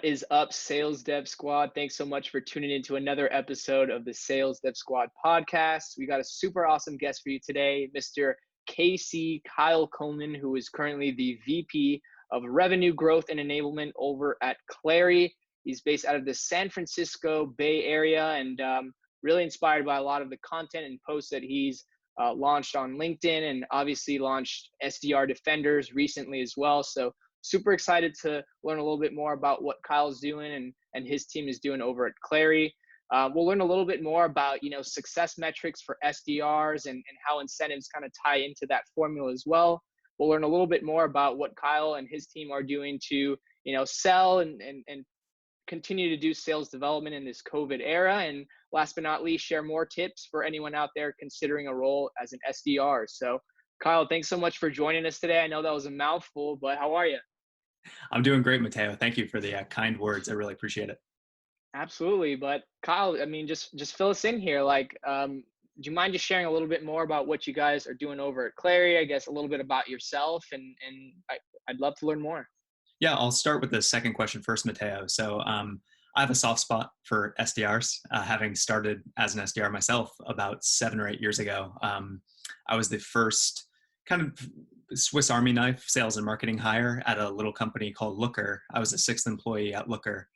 What is up, Sales Dev Squad? Thanks so much for tuning into another episode of the Sales Dev Squad podcast. We got a super awesome guest for you today, Mr. KC Kyle Coleman, who is currently the VP of Revenue Growth and Enablement over at Clari. He's based out of the San Francisco Bay Area and really inspired by a lot of the content and posts that he's launched on LinkedIn, and obviously launched SDR Defenders recently as well. So super excited to learn a little bit more about what Kyle's doing and his team is doing over at Clari. We'll learn a little bit more about, success metrics for SDRs and how incentives kind of tie into that formula as well. We'll learn a little bit more about what Kyle and his team are doing to, sell and continue to do sales development in this COVID era. And last but not least, share more tips for anyone out there considering a role as an SDR. So Kyle, thanks so much for joining us today. I know that was a mouthful, but how are you? I'm doing great, Mateo. Thank you for the kind words. I really appreciate it. Absolutely. But Kyle, I mean, just fill us in here. Do you mind just sharing a little bit more about what you guys are doing over at Clari? I guess a little bit about yourself, and I'd love to learn more. Yeah, I'll start with the second question first, Mateo. So I have a soft spot for SDRs, having started as an SDR myself about 7 or 8 years ago. I was the first kind of Swiss Army knife sales and marketing hire at a little company called Looker. I was the 6th employee at Looker.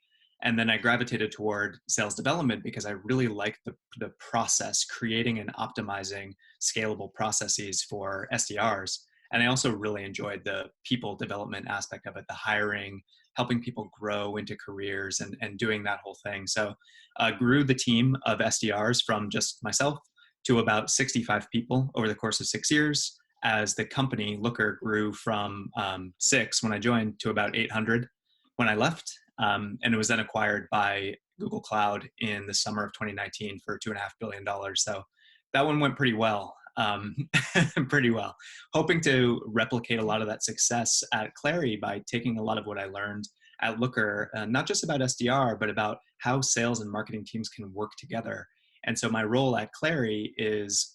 And then I gravitated toward sales development because I really liked the process, creating and optimizing scalable processes for SDRs. And I also really enjoyed the people development aspect of it, the hiring, helping people grow into careers and doing that whole thing. So grew the team of SDRs from just myself to about 65 people over the course of 6 years, as the company Looker grew from 6 when I joined to about 800 when I left. And it was then acquired by Google Cloud in the summer of 2019 for $2.5 billion. So that one went pretty well, pretty well. Hoping to replicate a lot of that success at Clari by taking a lot of what I learned at Looker, not just about SDR, but about how sales and marketing teams can work together. And so my role at Clari is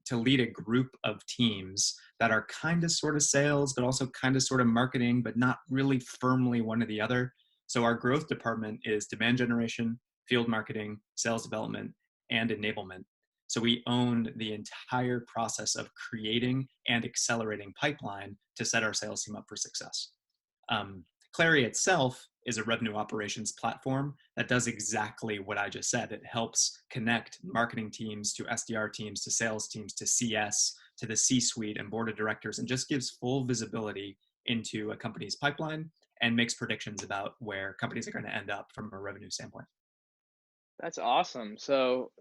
to lead a group of teams that are kind of sort of sales, but also kind of sort of marketing, but not really firmly one or the other. So our growth department is demand generation, field marketing, sales development, and enablement. So we own the entire process of creating and accelerating pipeline to set our sales team up for success. Clari itself is a revenue operations platform that does exactly what I just said. It helps connect marketing teams to SDR teams, to sales teams, to CS, to the C-suite and board of directors, and just gives full visibility into a company's pipeline and makes predictions about where companies are going to end up from a revenue standpoint. That's awesome. So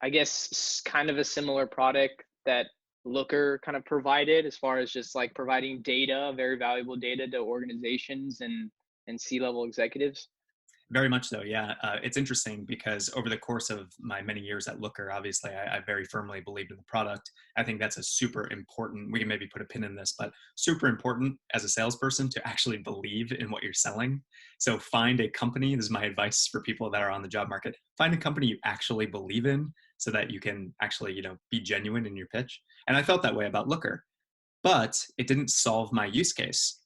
I guess kind of a similar product that Looker kind of provided, as far as just like providing data, very valuable data to organizations and C-level executives. Very much so, yeah. It's interesting because over the course of my many years at Looker, obviously, I very firmly believed in the product. I think that's a super important, we can maybe put a pin in this, but super important as a salesperson to actually believe in what you're selling. So find a company, this is my advice for people that are on the job market, find a company you actually believe in so that you can actually, be genuine in your pitch. And I felt that way about Looker, but it didn't solve my use case.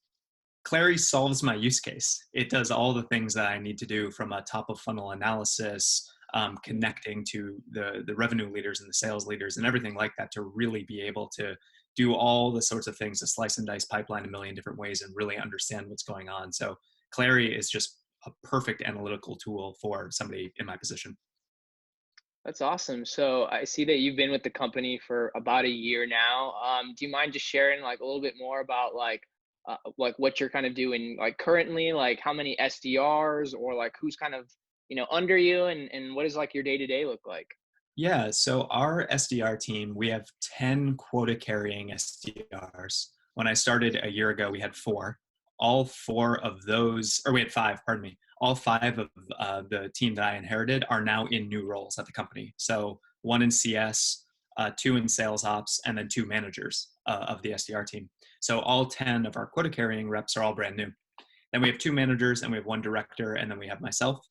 Clari solves my use case. It does all the things that I need to do, from a top of funnel analysis, connecting to the revenue leaders and the sales leaders and everything like that, to really be able to do all the sorts of things, to slice and dice pipeline a million different ways and really understand what's going on. So Clari is just a perfect analytical tool for somebody in my position. That's awesome. So I see that you've been with the company for about a year now. Do you mind just sharing like a little bit more about like what you're kind of doing like currently, like how many SDRs or like who's kind of, under you, and what does like your day-to-day look like? Yeah, so our SDR team, we have 10 quota carrying SDRs. When I started a year ago, we had 4. All 4 of those, or we had 5, pardon me. All 5 of the team that I inherited are now in new roles at the company. So 1 in CS, 2 in sales ops, and then 2 managers of the SDR team. So all 10 of our quota carrying reps are all brand new. Then we have 2 managers, and we have 1 director, and then we have myself.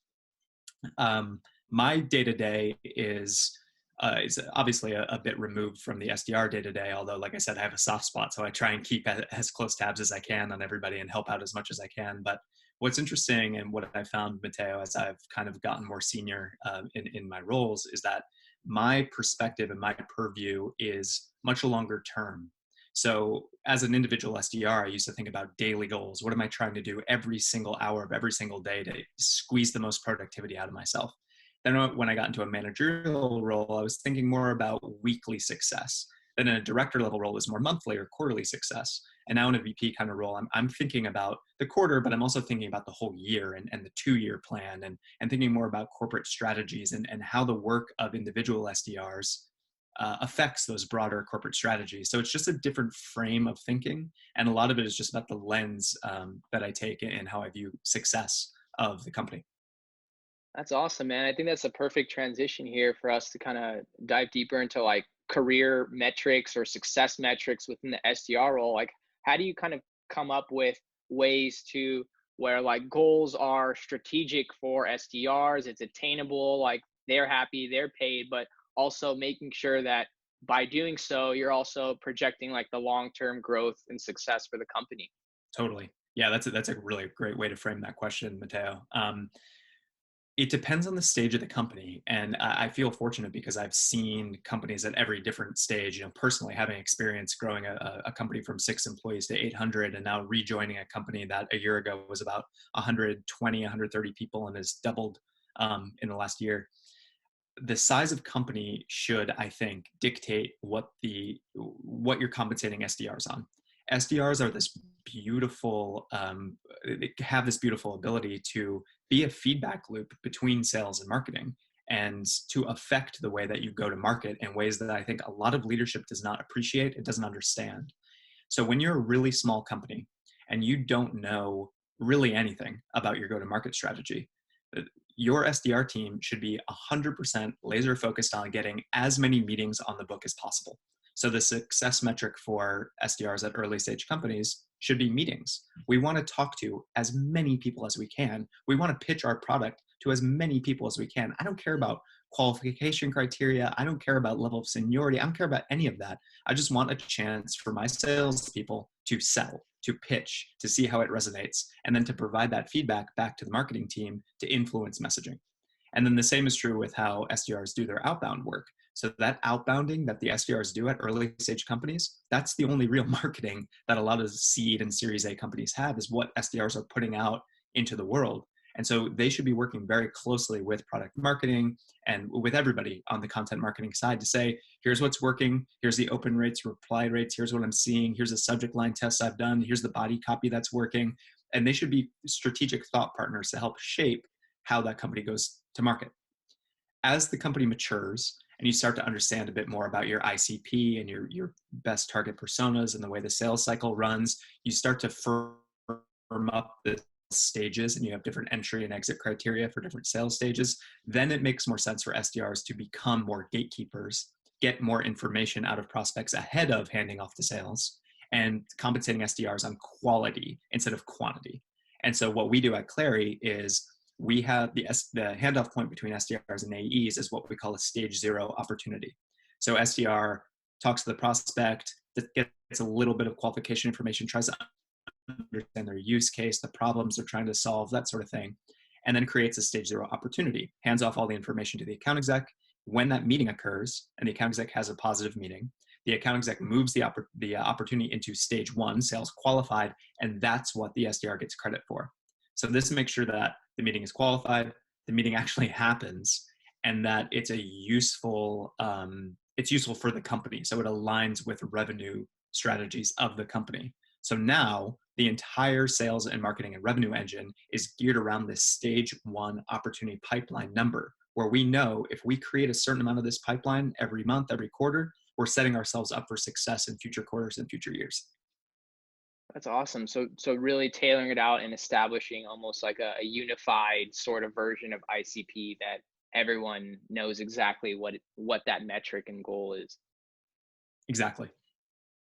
My day-to-day is obviously a bit removed from the SDR day-to-day, although, like I said, I have a soft spot, so I try and keep as close tabs as I can on everybody and help out as much as I can. But What's interesting and what I found, Mateo, as I've kind of gotten more senior in my roles, is that my perspective and my purview is much longer term. So as an individual SDR, I used to think about daily goals. What am I trying to do every single hour of every single day to squeeze the most productivity out of myself? Then when I got into a managerial role, I was thinking more about weekly success. Then in a director level role is more monthly or quarterly success. And now in a VP kind of role, I'm thinking about the quarter, but I'm also thinking about the whole year and the 2-year plan and thinking more about corporate strategies and how the work of individual SDRs affects those broader corporate strategies. So it's just a different frame of thinking. And a lot of it is just about the lens that I take and how I view success of the company. That's awesome, man. I think that's a perfect transition here for us to kind of dive deeper into like career metrics or success metrics within the SDR role. Like, how do you kind of come up with ways to where like goals are strategic for SDRs, it's attainable, like they're happy, they're paid, but also making sure that by doing so, you're also projecting like the long-term growth and success for the company? Totally. Yeah, that's a really great way to frame that question, Mateo. It depends on the stage of the company, and I feel fortunate because I've seen companies at every different stage. You know, personally, having experience growing a company from 6 employees to 800, and now rejoining a company that a year ago was about 120, 130 people, and has doubled in the last year. The size of company should, I think, dictate what you're compensating SDRs on. SDRs are this beautiful, they have this beautiful ability to be a feedback loop between sales and marketing and to affect the way that you go to market in ways that I think a lot of leadership does not appreciate, it doesn't understand. So when you're a really small company and you don't know really anything about your go-to-market strategy, your SDR team should be 100% laser focused on getting as many meetings on the book as possible. So the success metric for SDRs at early stage companies should be meetings. We want to talk to as many people as we can. We want to pitch our product to as many people as we can. I don't care about qualification criteria. I don't care about level of seniority. I don't care about any of that. I just want a chance for my salespeople to sell, to pitch, to see how it resonates, and then to provide that feedback back to the marketing team to influence messaging. And then the same is true with how SDRs do their outbound work. So that outbounding that the SDRs do at early stage companies, that's the only real marketing that a lot of seed and Series A companies have, is what SDRs are putting out into the world. And so they should be working very closely with product marketing and with everybody on the content marketing side to say, here's what's working, here's the open rates, reply rates, here's what I'm seeing, here's the subject line tests I've done, here's the body copy that's working. And they should be strategic thought partners to help shape how that company goes to market. As the company matures and you start to understand a bit more about your ICP and your best target personas and the way the sales cycle runs, you start to firm up the stages and you have different entry and exit criteria for different sales stages. Then it makes more sense for SDRs to become more gatekeepers, get more information out of prospects ahead of handing off to sales, and compensating SDRs on quality instead of quantity. And so what we do at Clari is we have the handoff point between SDRs and AEs is what we call a stage 0 opportunity. So SDR talks to the prospect, gets a little bit of qualification information, tries to understand their use case, the problems they're trying to solve, that sort of thing, and then creates a stage 0 opportunity, hands off all the information to the account exec. When that meeting occurs and the account exec has a positive meeting, the account exec moves the opportunity into stage 1, sales qualified, and that's what the SDR gets credit for. So this makes sure that the meeting is qualified, the meeting actually happens, and that it's useful for the company. So it aligns with revenue strategies of the company. So now the entire sales and marketing and revenue engine is geared around this stage 1 opportunity pipeline number, where we know if we create a certain amount of this pipeline every month, every quarter, we're setting ourselves up for success in future quarters and future years. That's awesome. So really tailoring it out and establishing almost like a unified sort of version of ICP that everyone knows exactly what that metric and goal is. Exactly.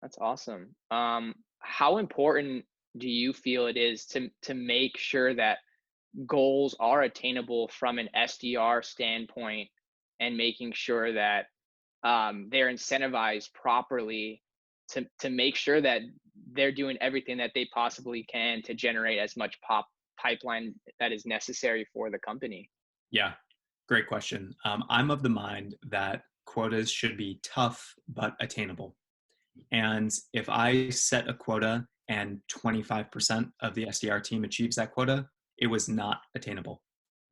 That's awesome. How important do you feel it is to make sure that goals are attainable from an SDR standpoint, and making sure that they're incentivized properly to make sure that they're doing everything that they possibly can to generate as much pipeline that is necessary for the company? Yeah, great question. I'm of the mind that quotas should be tough but attainable. And if I set a quota and 25% of the SDR team achieves that quota, it was not attainable.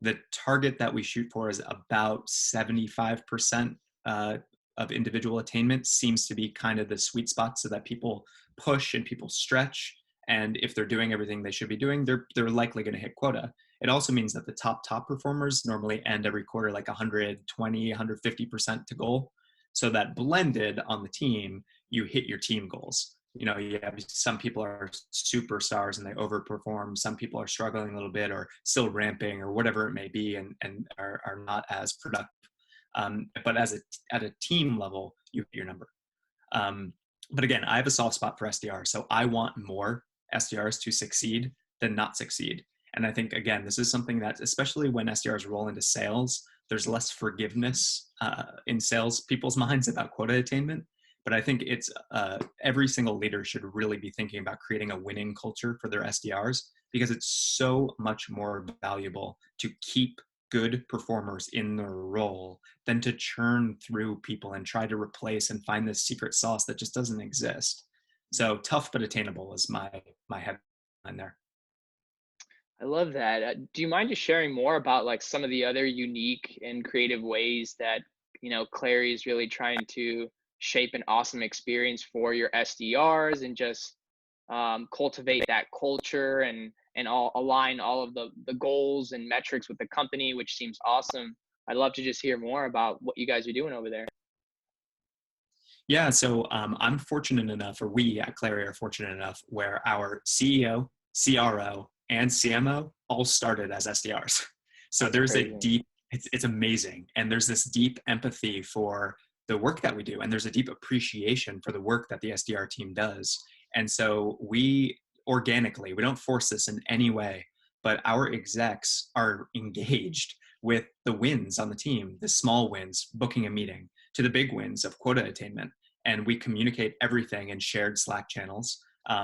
The target that we shoot for is about 75% of individual attainment seems to be kind of the sweet spot, so that people push and people stretch. And if they're doing everything they should be doing, they're likely going to hit quota. It also means that the top performers normally end every quarter like 120, 150% to goal. So that blended on the team, you hit your team goals. You know, you have some people are superstars and they overperform. Some people are struggling a little bit or still ramping or whatever it may be, and are not as productive. But at a team level, you hit your number. But again, I have a soft spot for SDR, so I want more SDRs to succeed than not succeed. And I think, again, this is something that, especially when SDRs roll into sales, there's less forgiveness in sales people's minds about quota attainment. But I think it's every single leader should really be thinking about creating a winning culture for their SDRs, because it's so much more valuable to keep good performers in their role than to churn through people and try to replace and find this secret sauce that just doesn't exist. So tough but attainable is my headline there. I love that. Do you mind just sharing more about like some of the other unique and creative ways that, Clari is really trying to shape an awesome experience for your SDRs and just cultivate that culture and all align all of the goals and metrics with the company, which seems awesome. I'd love to just hear more about what you guys are doing over there. Yeah, so I'm fortunate enough, or we at Clari are fortunate enough, where our CEO, CRO, and CMO all started as SDRs. So That's there's a crazy. deep, it's amazing. And there's this deep empathy for the work that we do. And there's a deep appreciation for the work that the SDR team does. And so we organically, we don't force this in any way, but our execs are engaged with the wins on the team, the small wins, booking a meeting, to the big wins of quota attainment. And we communicate everything in shared Slack channels.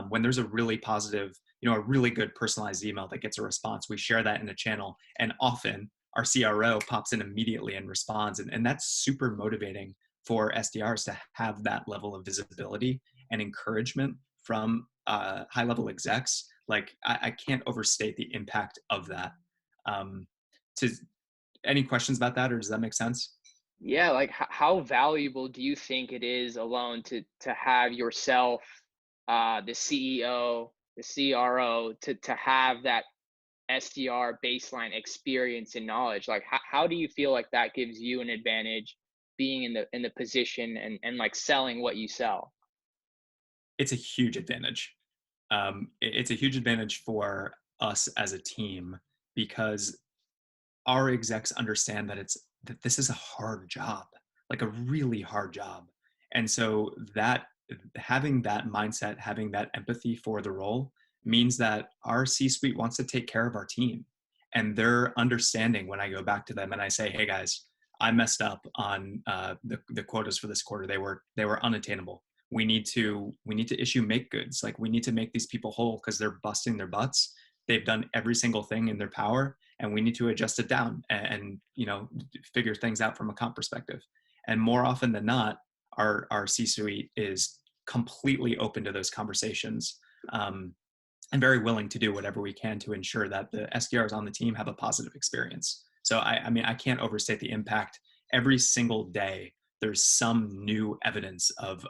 When there's a really positive, a really good personalized email that gets a response, we share that in a channel. And often our CRO pops in immediately and responds. And that's super motivating for SDRs to have that level of visibility and encouragement from high level execs. Like I can't overstate the impact of that. To Any questions about that, or does that make sense? Yeah, like how valuable do you think it is alone to have yourself, the CEO, the CRO, to have that SDR baseline experience and knowledge? Like how do you feel like that gives you an advantage being in the position and like selling what you sell? It's a huge advantage. It's a huge advantage for us as a team, because our execs understand that this is a hard job, like a really hard job. And so that having that mindset, having that empathy for the role means that our C-suite wants to take care of our team. And they're understanding when I go back to them and I say, hey guys, I messed up on the quotas for this quarter. They were unattainable. We need to issue make goods. Like we need to make these people whole because they're busting their butts. They've done every single thing in their power, and we need to adjust it down and figure things out from a comp perspective. And more often than not, our C-suite is completely open to those conversations, and very willing to do whatever we can to ensure that the SDRs on the team have a positive experience. So I mean, I can't overstate the impact. Every single day, there's some new evidence of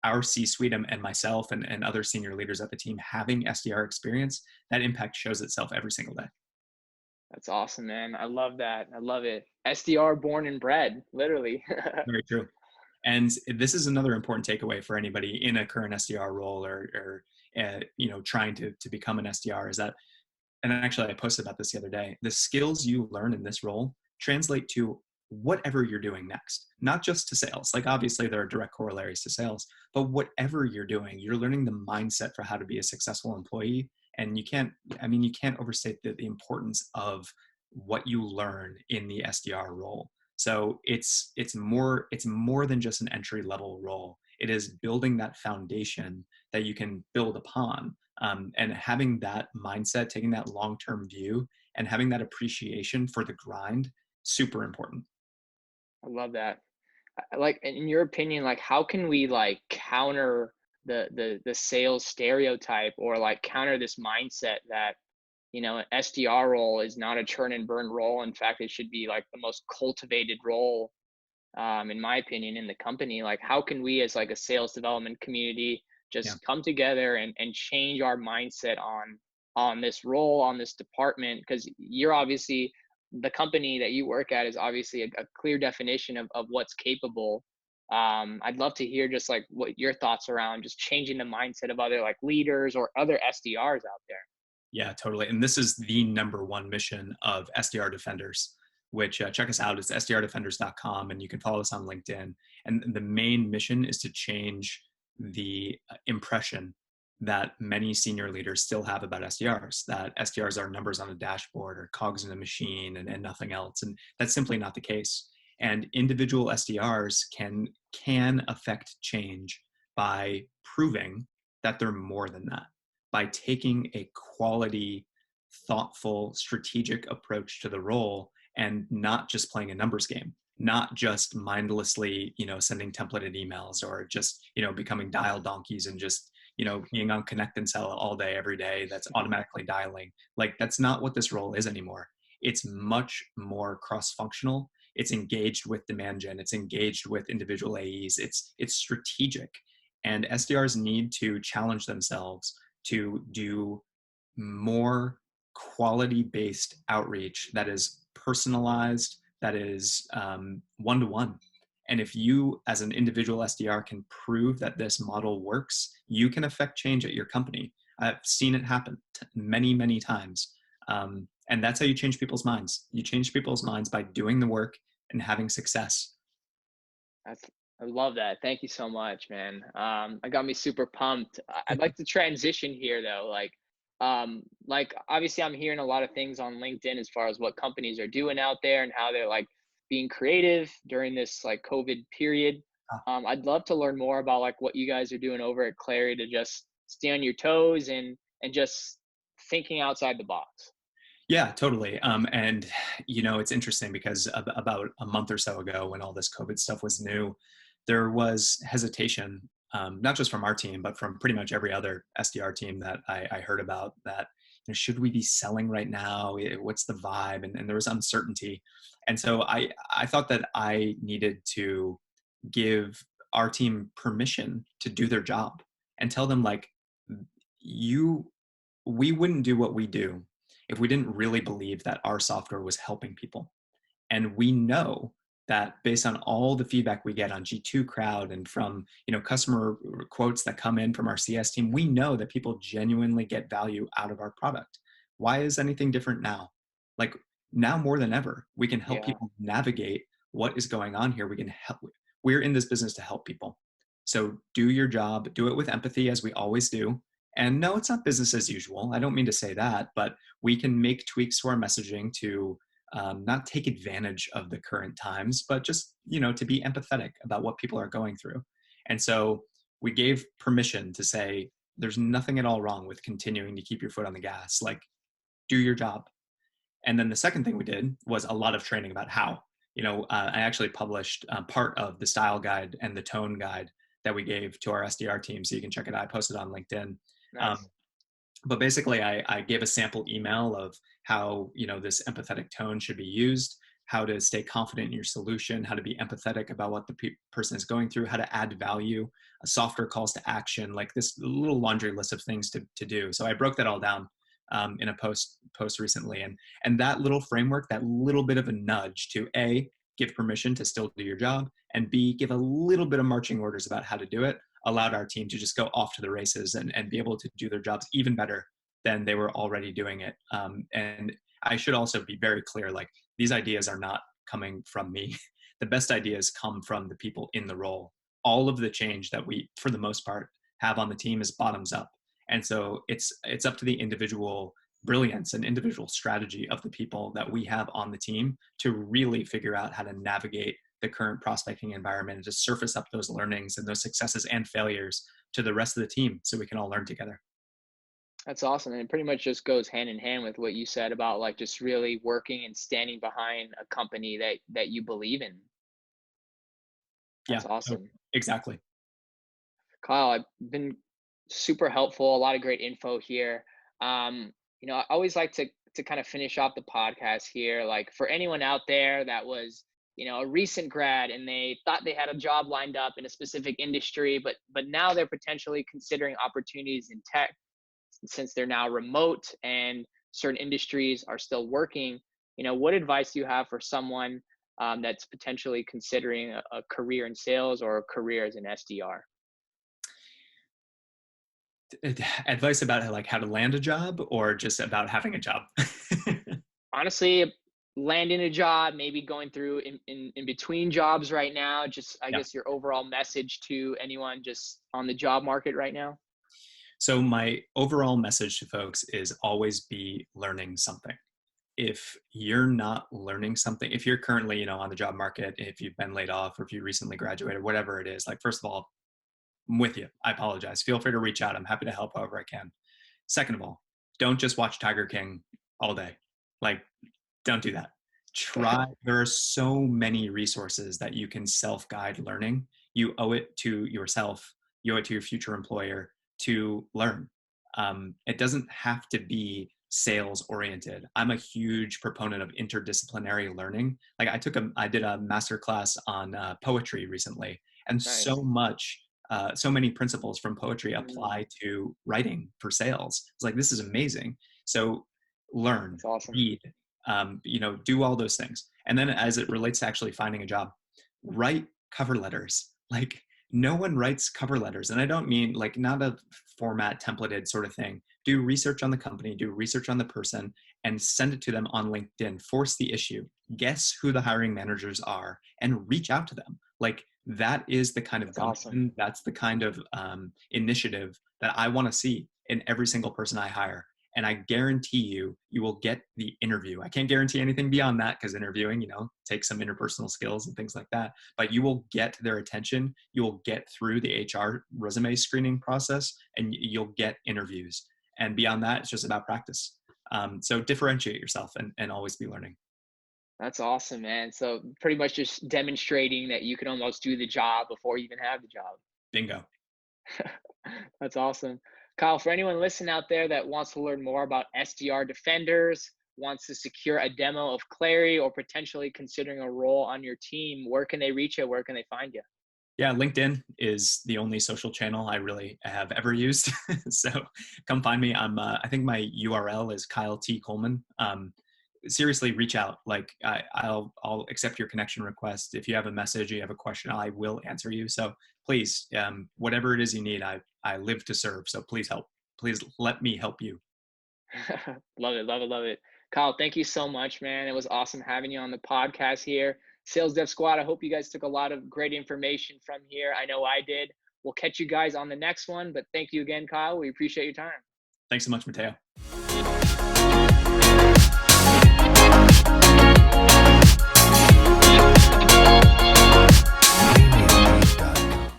our C-suite and myself and other senior leaders at the team having SDR experience. That impact shows itself every single day. That's awesome, man. I love that. I love it. SDR born and bred, literally. Very true. And this is another important takeaway for anybody in a current SDR role or trying to become an SDR, is that, and actually I posted about this the other day, the skills you learn in this role translate to whatever you're doing next, not just to sales. Like obviously there are direct corollaries to sales, but whatever you're doing, you're learning the mindset for how to be a successful employee. And you can't overstate the importance of what you learn in the SDR role. So it's more than just an entry level role. It is building that foundation that you can build upon. And having that mindset, taking that long-term view and having that appreciation for the grind, super important. I love that. Like, in your opinion, like, how can we like counter the sales stereotype, or like counter this mindset that, an SDR role is not a churn and burn role. In fact, it should be like the most cultivated role, in my opinion, in the company. Like, how can we as like a sales development community Yeah. just come together and change our mindset on this role, on this department? Because you're obviously, the company that you work at is obviously a clear definition of what's capable. I'd love to hear just like what your thoughts around just changing the mindset of other like leaders or other SDRs out there. Yeah, totally. And this is the number one mission of SDR Defenders, which check us out. It's sdrdefenders.com, and you can follow us on LinkedIn. And the main mission is to change the impression that many senior leaders still have about SDRs, that SDRs are numbers on a dashboard or cogs in a machine and nothing else. And that's simply not the case. And individual SDRs can affect change by proving that they're more than that, by taking a quality, thoughtful, strategic approach to the role and not just playing a numbers game, not just mindlessly, sending templated emails or just, becoming dial donkeys and just, being on Connect and Sell all day, every day that's automatically dialing. Like, that's not what this role is anymore. It's much more cross-functional. It's engaged with demand gen. It's engaged with individual AEs. It's strategic. And SDRs need to challenge themselves to do more quality-based outreach that is personalized, that is one-to-one. And if you, as an individual SDR, can prove that this model works, you can affect change at your company. I've seen it happen many, many times. And that's how you change people's minds. You change people's minds by doing the work and having success. That's I love that. Thank you so much, man. I got me super pumped. I'd like to transition here though. Like obviously I'm hearing a lot of things on LinkedIn as far as what companies are doing out there and how they're like being creative during this like COVID period. I'd love to learn more about like what you guys are doing over at Clari to just stay on your toes and just thinking outside the box. Yeah, totally. And it's interesting because about a month or so ago, when all this COVID stuff was new, there was hesitation, not just from our team, but from pretty much every other SDR team that I heard about. That, should we be selling right now? What's the vibe? And there was uncertainty, and so I thought that I needed to give our team permission to do their job and tell them, like, we wouldn't do what we do if we didn't really believe that our software was helping people. And we know that based on all the feedback we get on G2 Crowd and from, customer quotes that come in from our CS team, we know that people genuinely get value out of our product. Why is anything different now? Like, now more than ever, we can help Yeah. people navigate what is going on here. We can help. We're in this business to help people. So do your job, do it with empathy, as we always do. And no, it's not business as usual. I don't mean to say that, but we can make tweaks to our messaging to not take advantage of the current times, but just, to be empathetic about what people are going through. And so we gave permission to say, there's nothing at all wrong with continuing to keep your foot on the gas, like, do your job. And then the second thing we did was a lot of training about how. I actually published part of the style guide and the tone guide that we gave to our SDR team. So you can check it out. I posted on LinkedIn. Nice. But basically, I gave a sample email of how, this empathetic tone should be used, how to stay confident in your solution, how to be empathetic about what the person is going through, how to add value, a softer calls to action, like this little laundry list of things to do. So I broke that all down in a post recently. And that little framework, that little bit of a nudge to A, give permission to still do your job, and B, give a little bit of marching orders about how to do it, allowed our team to just go off to the races and be able to do their jobs even better than they were already doing it. And I should also be very clear, like, these ideas are not coming from me. The best ideas come from the people in the role. All of the change that we, for the most part, have on the team is bottoms up. And so it's up to the individual brilliance and individual strategy of the people that we have on the team to really figure out how to navigate the current prospecting environment and to surface up those learnings and those successes and failures to the rest of the team so we can all learn together. That's awesome. And it pretty much just goes hand in hand with what you said about like just really working and standing behind a company that you believe in. Yeah, That's no, awesome. exactly. Kyle, I've been super helpful, a lot of great info here. I always like to kind of finish off the podcast here. Like for anyone out there that was, a recent grad and they thought they had a job lined up in a specific industry, but now they're potentially considering opportunities in tech since they're now remote and certain industries are still working. What advice do you have for someone that's potentially considering a career in sales or a career as an SDR? Advice about like how to land a job or just about having a job? Honestly, landing a job, maybe going through in between jobs right now, just I Yeah. guess your overall message to anyone just on the job market right now. So my overall message to folks is always be learning something. If you're not learning something, if you're currently, on the job market, if you've been laid off or if you recently graduated, whatever it is, like, first of all, I'm with you. I apologize. Feel free to reach out. I'm happy to help however I can. Second of all, don't just watch Tiger King all day. Like, don't do that. Try, there are so many resources that you can self-guide learning. You owe it to yourself, you owe it to your future employer to learn. It doesn't have to be sales oriented. I'm a huge proponent of interdisciplinary learning. Like I did a master class on poetry recently, and Nice. so many principles from poetry Mm, apply to writing for sales. It's like, this is amazing. So learn, that's awesome. read, do all those things. And then as it relates to actually finding a job, write cover letters. Like, no one writes cover letters. And I don't mean like not a format templated sort of thing. Do research on the company, do research on the person, and send it to them on LinkedIn. Force the issue. Guess who the hiring managers are and reach out to them. Like, that is the kind of That's awesome. gumption, that's the kind of initiative that I want to see in every single person I hire. And I guarantee you, you will get the interview. I can't guarantee anything beyond that because interviewing, takes some interpersonal skills and things like that. But you will get their attention. You will get through the HR resume screening process, and you'll get interviews. And beyond that, it's just about practice. So differentiate yourself and always be learning. That's awesome, man. So pretty much just demonstrating that you can almost do the job before you even have the job. Bingo. That's awesome. Kyle, for anyone listening out there that wants to learn more about SDR defenders, wants to secure a demo of Clari, or potentially considering a role on your team, where can they reach you? Where can they find you? Yeah, LinkedIn is the only social channel I really have ever used. So come find me. I think my URL is Kyle T Coleman. Seriously, reach out. Like, I'll accept your connection request. If you have a message, you have a question, I will answer you. So please, whatever it is you need, I live to serve. So please help. Please let me help you. Love it, love it, love it. Kyle, thank you so much, man. It was awesome having you on the podcast here. Sales Dev Squad, I hope you guys took a lot of great information from here. I know I did. We'll catch you guys on the next one, but thank you again, Kyle. We appreciate your time. Thanks so much, Mateo.